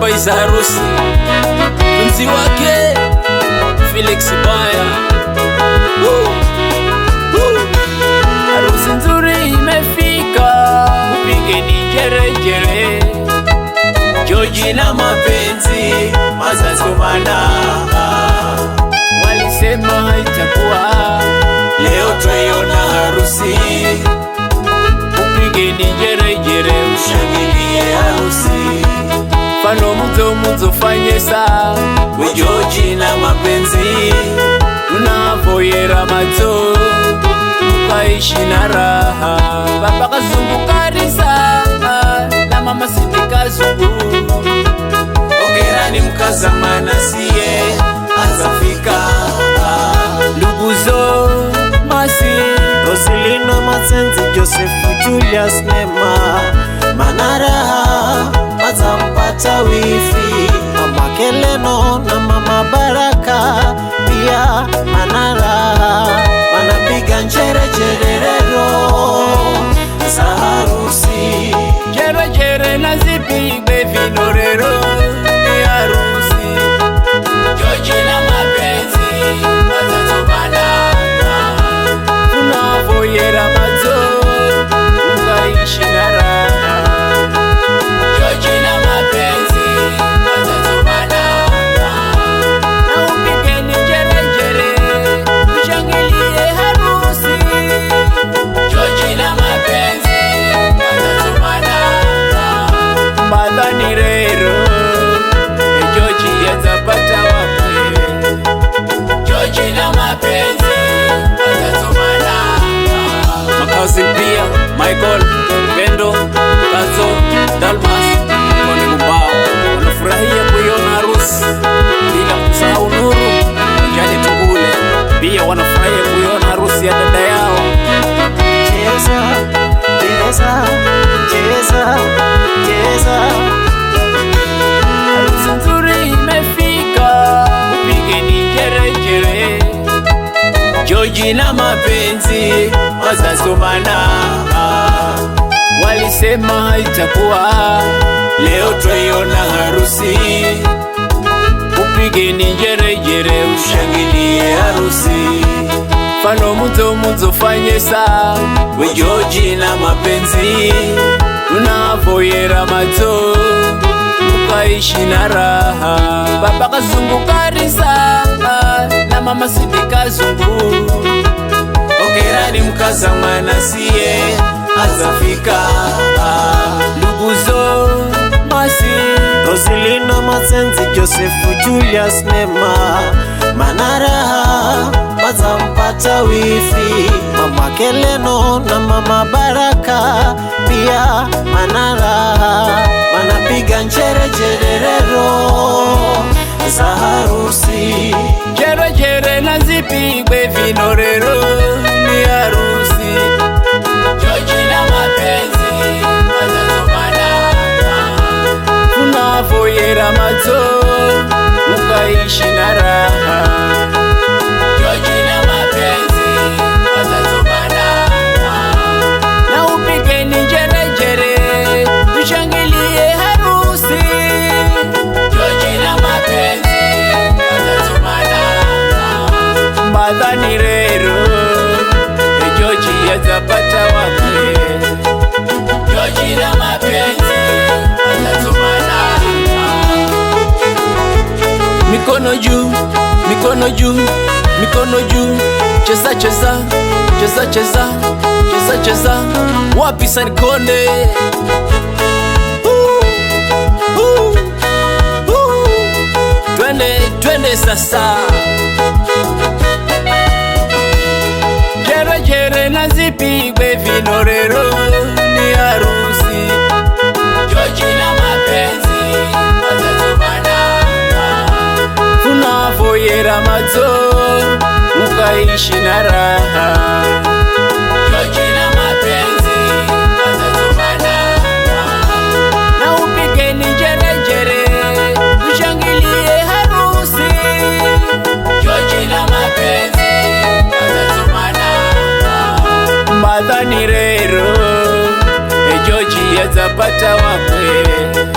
surprise harusi mzi wake Felix Baya. Harusi nzuri imefika, upigeni jerejere. George na mapenzi mazazumana, walisema itakuwa leo twaiona harusi. Upigeni jerejere, ushangilie harusi. Fano muzo fanye saa we George na mapenzi, tunavoyera mazo tukaishi na raha. Baba kazungu karisa na mama Sidi kazungu, ongerani mkazamana siye azafika. Nduguzo Masi, Roselina Masenzi, Joseph Julius Nema, Manara mazampata wifi. Mama Keleno na mama Baraka pia Manara wanapiga njerejerero za harusi. Jerejere na zipigwe vinorero ni harusi. George na mapenzi mazazumana, tunavoyera mazo tukaishi na raha. George na mapenzi mazazumana, na upigeni jerejere, ushangilie harusi. George na mapenzi mazazumana, mbadhani rero George yazapata wape. George na mapenzi mazazumana, makazi pia Michael, Bendo, Kazo, Dalmas, Kone Mubao wanafurahia kuiona harusi, bila kusahau Nuru Jali Tugule pia wanafurahia kuiona harusi ya dada yao. Cheza, cheza, cheza, cheza. Harusi nzuri imefika, upigeni jerejere. George na mapenzi mazazumana, walisema itakuwa leo twaiona harusi. Upigeni jerejere, ushangilie harusi. Fano muzo fanye saa we George na mapenzi, tunavoyera mazo tukaishi na raha. Baba kazungu karisa na mama Sidi kazungu, ongerani mkazamana siye azafika. Nduguzo Masi, Roselina Masenzi, Joseph Julius Nema, Manara mazampata wifi. Mama Keleno na mama Baraka pia Manara wanapiga njerejerero za harusi. jerejere na zipigwe vinorero ni harusi. George na mapenzi mazazumana, tunavoyera mazo tukaishi na raha. George na mapenzi mazazumana, na upigeni jerejere, ushangilie harusi. George na mapenzi mazazumana, mbadhani rero George yazapata wape. George na mapenzi mazazumana, mikono juu, mikono juu, mikono juu. Cheza cheza, cheza cheza, cheza cheza. Wapi Sarkonde? Twende sasa. Jerejere na zipigwe vinorero ni harusi. George na mapenzi mazazumana, tunavoyera mazo tukaishi na raha. George na mapenzi mazazumana, na upigeni jerejere, ushangilie harusi. George na mapenzi mazazumana, mbadhani rero George yazapata wape.